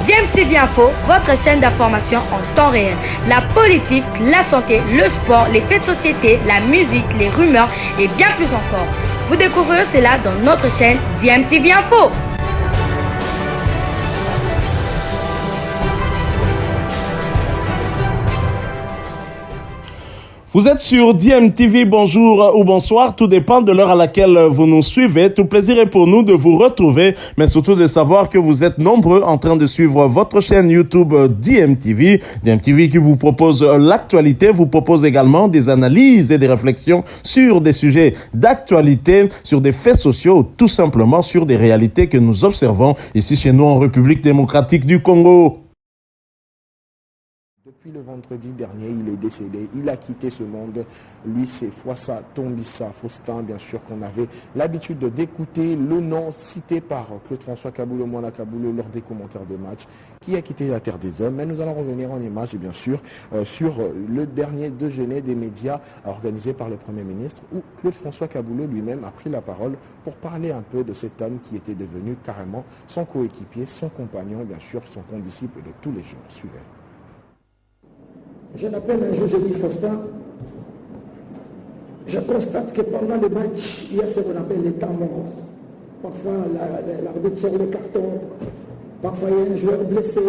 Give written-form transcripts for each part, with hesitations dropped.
DMTV Info, votre chaîne d'information en temps réel. La politique, la santé, le sport, les faits de société, la musique, les rumeurs et bien plus encore. Vous découvrirez cela dans notre chaîne DMTV Info. Vous êtes sur DMTV, bonjour ou bonsoir, tout dépend de l'heure à laquelle vous nous suivez. Tout plaisir est pour nous de vous retrouver, mais surtout de savoir que vous êtes nombreux en train de suivre votre chaîne YouTube DMTV. DMTV qui vous propose l'actualité, vous propose également des analyses et des réflexions sur des sujets d'actualité, sur des faits sociaux, ou tout simplement sur des réalités que nous observons ici chez nous en République démocratique du Congo. Depuis le vendredi dernier, il est décédé, il a quitté ce monde. Lui, c'est Fwassa Tombissa Faustin, bien sûr, qu'on avait l'habitude d'écouter le nom cité par Claude François Kaboulou, Mwana Kaboulou, lors des commentaires de match, qui a quitté la terre des hommes. Mais nous allons revenir en images, bien sûr, sur le dernier déjeuner des médias organisé par le Premier ministre, où Claude François Kaboulou lui-même a pris la parole pour parler un peu de cet homme qui était devenu carrément son coéquipier, son compagnon, bien sûr, son condisciple de tous les jours. Suivez. Je l'appelle un jour, je dis Faustin, je constate que pendant le match, il y a ce qu'on appelle les temps morts. Parfois, l'arbitre sort le carton, parfois il y a un joueur blessé.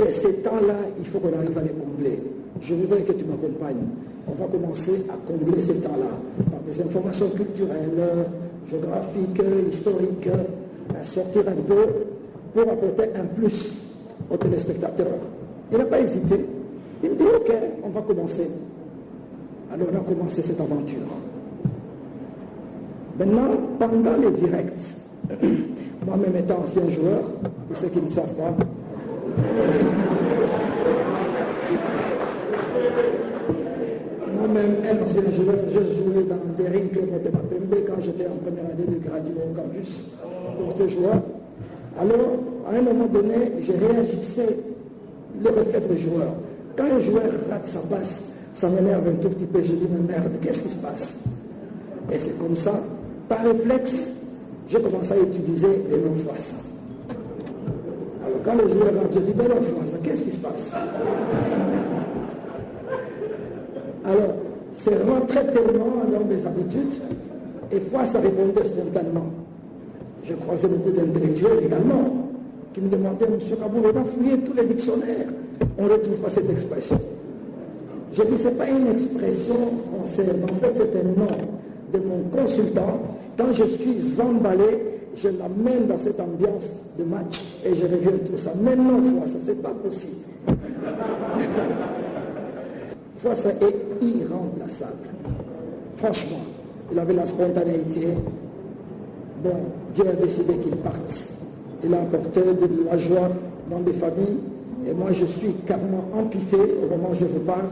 Et ces temps-là, il faut qu'on arrive à les combler. Je voudrais que tu m'accompagnes. On va commencer à combler ces temps-là par des informations culturelles, géographiques, historiques, à sortir un peu pour apporter un plus aux téléspectateurs. Il n'a pas hésité. Il me dit, ok, on va commencer. Alors on a commencé cette aventure. Maintenant, pendant les directs, moi-même étant ancien joueur, pour ceux qui ne savent pas, moi-même, un ancien joueur, j'ai joué dans des rings clubs de Mapembe quand j'étais en première année de gradué au campus, pour joueur. Alors, à un moment donné, je réagissais le réflexe des joueurs. Quand un joueur rate sa passe, ça m'énerve un tout petit peu. Je dis, mais merde, qu'est-ce qui se passe? Et c'est comme ça, par réflexe, j'ai commencé à utiliser les noms Fwassa. Alors quand le joueur rate, je dis, mais non Fwassa, qu'est-ce qui se passe? Alors, c'est rentré tellement dans mes habitudes, et Fwassa répondait spontanément. Je croisais beaucoup d'intellectuels également, qui me demandaient, M. Kaboulou, on a fouillé tous les dictionnaires. On ne retrouve pas cette expression. Je dis, ce n'est pas une expression française. En fait, c'est un nom de mon consultant. Quand je suis emballé, je l'amène dans cette ambiance de match et je reviens tout ça. Maintenant, Fwassa, ce n'est pas possible. Fwassa est irremplaçable. Franchement, il avait la spontanéité. Bon, Dieu a décidé qu'il parte. Il a apporté de la joie dans des familles. Et moi, je suis carrément amputé au moment où je vous parle.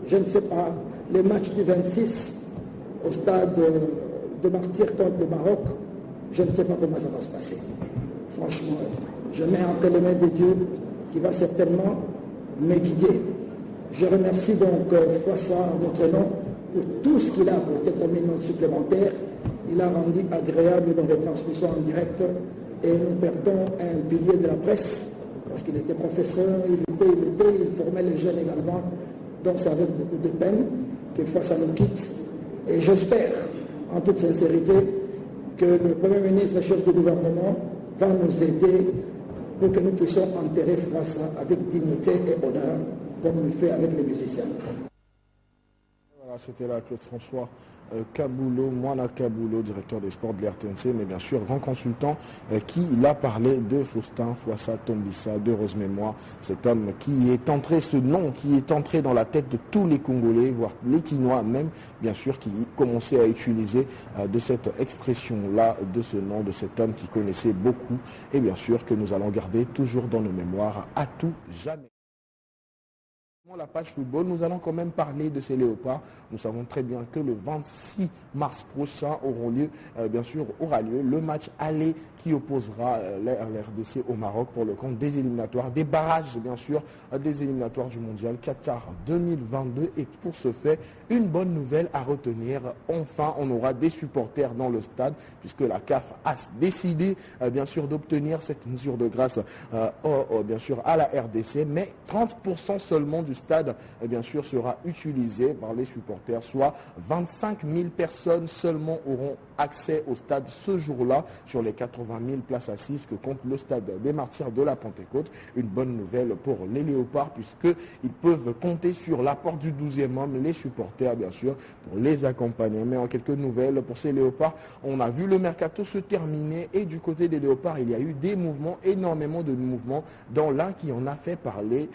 Je ne sais pas, les matchs du 26 au stade de Martyrs contre le Maroc, je ne sais pas comment ça va se passer. Franchement, je mets entre les mains de Dieu qui va certainement me guider. Je remercie donc Fwassa en votre nom pour tout ce qu'il a apporté comme minute supplémentaire. Il a rendu agréable nos retransmissions en direct et nous perdons un pilier de la presse. Parce qu'il était professeur, il formait les jeunes également. Donc c'est avec beaucoup de peine que Fwassa nous quitte. Et j'espère, en toute sincérité, que le Premier ministre et chef du gouvernement va nous aider pour que nous puissions enterrer Fwassa avec dignité et honneur, comme on le fait avec les musiciens. Voilà, c'était là Claude François Kaboulou, Mwana Kaboulou, directeur des sports de l'RTNC, mais bien sûr grand consultant qui l'a parlé de Faustin Fwassa Tombissa, d'heureuse mémoire, cet homme qui est entré, ce nom qui est entré dans la tête de tous les Congolais, voire les Quinois même, bien sûr, qui commençaient à utiliser de cette expression-là, de ce nom, de cet homme qui connaissait beaucoup, et bien sûr que nous allons garder toujours dans nos mémoires à tout jamais. La page football, nous allons quand même parler de ces léopards. Nous savons très bien que le 26 mars prochain aura lieu le match aller qui opposera la RDC au Maroc pour le compte des éliminatoires, des barrages bien sûr, des éliminatoires du mondial Qatar 2022. Et pour ce fait, une bonne nouvelle à retenir. Enfin, on aura des supporters dans le stade puisque la CAF a décidé bien sûr d'obtenir cette mesure de grâce bien sûr à la RDC, mais 30% seulement du stade bien sûr sera utilisé par les supporters, soit 25 000 personnes seulement auront accès au stade ce jour-là sur les 80 000 places assises que compte le stade des Martyrs de la Pentecôte. Une bonne nouvelle pour les léopards puisqu'ils peuvent compter sur l'apport du 12e homme, les supporters bien sûr, pour les accompagner. Mais en quelques nouvelles pour ces léopards, on a vu le mercato se terminer et du côté des léopards, il y a eu des mouvements, énormément de mouvements, dont l'un qui en a fait parler,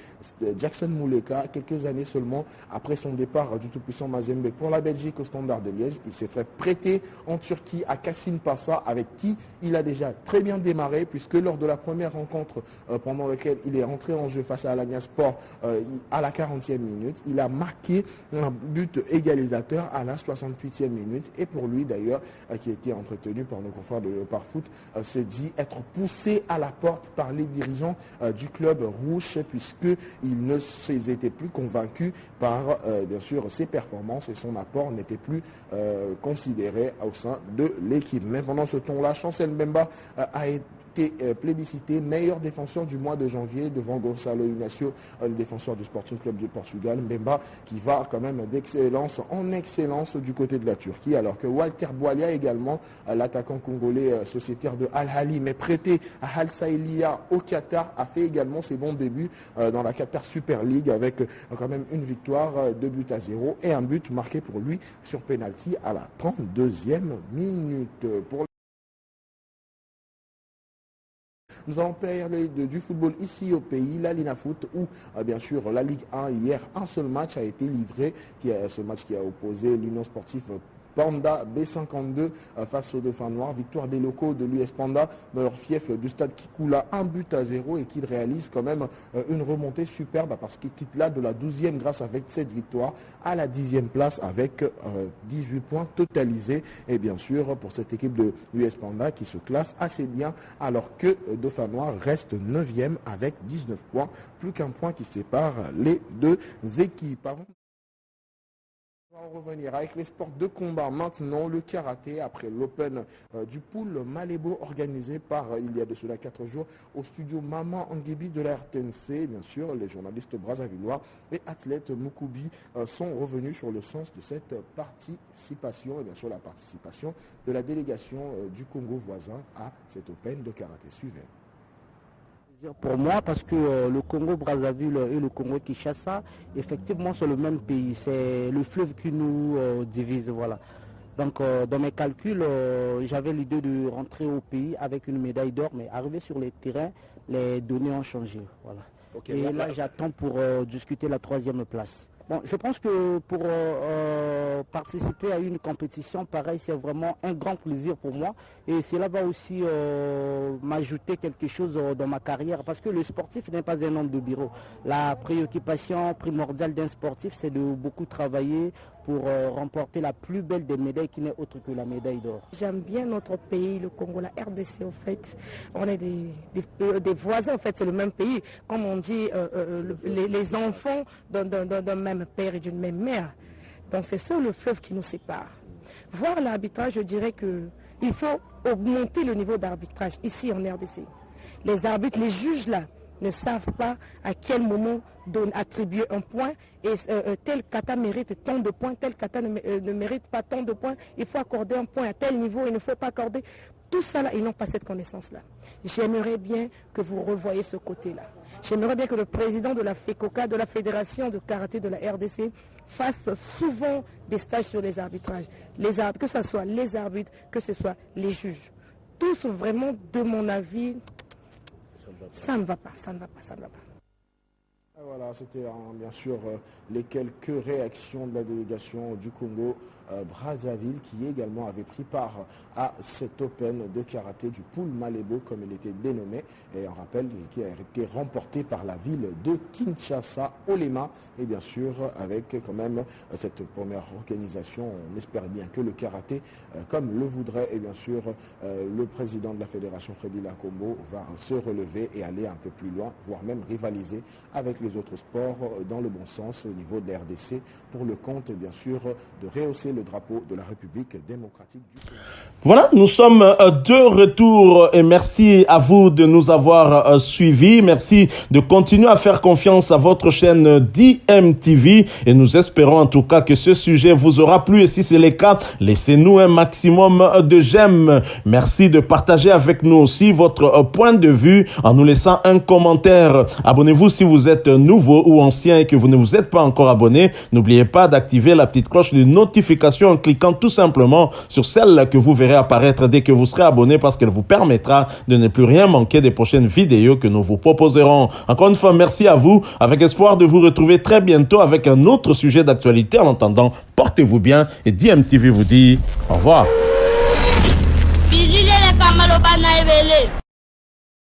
Jackson Mouleka, quelques années seulement après son départ du tout-puissant Mazembe pour la Belgique au Standard de Liège. Il s'est fait prêter en Turquie à Kasımpaşa avec qui il a déjà très bien démarré puisque lors de la première rencontre pendant laquelle il est rentré en jeu face à Alanyaspor à la 40e minute, il a marqué un but égalisateur à la 68e minute et pour lui d'ailleurs qui a été entretenu par nos confrères de Léopard Foot s'est dit être poussé à la porte par les dirigeants du club rouge puisqu'il ne s'était plus convaincu par bien sûr ses performances et son apport n'était plus considéré au sein de l'équipe. Mais pendant ce temps-là, Chancel Mbemba a été plébiscité meilleur défenseur du mois de janvier devant Gonçalo Inácio, le défenseur du Sporting Club du Portugal. Mbemba qui va quand même d'excellence en excellence du côté de la Turquie, alors que Walter Boualia également, l'attaquant congolais sociétaire de Al-Ahly mais prêté à Al Saïlia au Qatar, a fait également ses bons débuts dans la Qatar Super League avec quand même une victoire 2-0 et un but marqué pour lui sur penalty à la 32e minute. Nous allons parler du football ici au pays, la Lina Foot, où bien sûr la Ligue 1, hier, un seul match a été livré, ce match qui a opposé l'Union Sportive Panda B52 face aux Dauphins Noirs. Victoire des locaux de l'US Panda dans leur fief du stade Kikoula, 1-0 et qu'ils réalisent quand même une remontée superbe parce qu'ils quittent là de la 12e grâce avec cette victoire à la 10e place avec 18 points totalisés. Et bien sûr pour cette équipe de l'US Panda qui se classe assez bien alors que Dauphins Noirs reste 9e avec 19 points, plus qu'un point qui sépare les deux équipes. On va revenir avec les sports de combat maintenant, le karaté après l'Open du Pool Malébo organisé par il y a de cela 4 jours au studio Maman Anguébi de la RTNC. Bien sûr, les journalistes brazzavillois et athlètes Moukoubi sont revenus sur le sens de cette participation et bien sûr la participation de la délégation du Congo voisin à cet Open de karaté. Suivez. Pour moi, parce que le Congo-Brazzaville et le Congo-Kinshasa, effectivement, c'est le même pays. C'est le fleuve qui nous divise, voilà. Donc, dans mes calculs, j'avais l'idée de rentrer au pays avec une médaille d'or, mais arrivé sur les terrains, les données ont changé, voilà. Okay, et là, j'attends pour discuter la 3e place. Bon, je pense que pour participer à une compétition pareille, c'est vraiment un grand plaisir pour moi. Et cela va aussi m'ajouter quelque chose dans ma carrière. Parce que le sportif n'est pas un homme de bureau. La préoccupation primordiale d'un sportif, c'est de beaucoup travailler pour remporter la plus belle des médailles qui n'est autre que la médaille d'or. J'aime bien notre pays, le Congo, la RDC en fait. On est des voisins en fait, c'est le même pays. Comme on dit, les enfants d'un même père et d'une même mère. Donc c'est ça le fleuve qui nous sépare. Voir l'arbitrage, je dirais qu'il faut augmenter le niveau d'arbitrage ici en RDC. Les arbitres, les juges là, ne savent pas à quel moment attribuer un point et tel kata mérite tant de points, tel kata ne mérite pas tant de points, il faut accorder un point à tel niveau, il ne faut pas accorder. Tout ça là, ils n'ont pas cette connaissance-là. J'aimerais bien que vous revoyiez ce côté-là. J'aimerais bien que le président de la FECOCA, de la Fédération de karaté de la RDC, fasse souvent des stages sur les arbitrages. Que ce soit les arbitres, que ce soit les juges. Tous vraiment, de mon avis, ça ne va pas, ça ne va pas, ça ne va pas. Voilà, c'était bien sûr les quelques réactions de la délégation du Congo Brazzaville qui également avait pris part à cet Open de karaté du Pool Malebo comme il était dénommé, et on rappelle qui a été remporté par la ville de Kinshasa, Olema, et bien sûr avec quand même cette première organisation, on espère bien que le karaté comme le voudrait et bien sûr le président de la fédération Freddy Lakombo va se relever et aller un peu plus loin, voire même rivaliser avec les autres sports dans le bon sens au niveau de la RDC pour le compte bien sûr de rehausser le drapeau de la République démocratique du Congo. Voilà, nous sommes de retour et merci à vous de nous avoir suivis. Merci de continuer à faire confiance à votre chaîne DMTV et nous espérons en tout cas que ce sujet vous aura plu et si c'est le cas, laissez-nous un maximum de j'aime. Merci de partager avec nous aussi votre point de vue en nous laissant un commentaire. Abonnez-vous si vous êtes nouveau ou ancien et que vous ne vous êtes pas encore abonné. N'oubliez pas d'activer la petite cloche de notification en cliquant tout simplement sur celle que vous verrez apparaître dès que vous serez abonné parce qu'elle vous permettra de ne plus rien manquer des prochaines vidéos que nous vous proposerons. Encore une fois, merci à vous avec espoir de vous retrouver très bientôt avec un autre sujet d'actualité. En attendant, portez-vous bien et DMTV vous dit au revoir.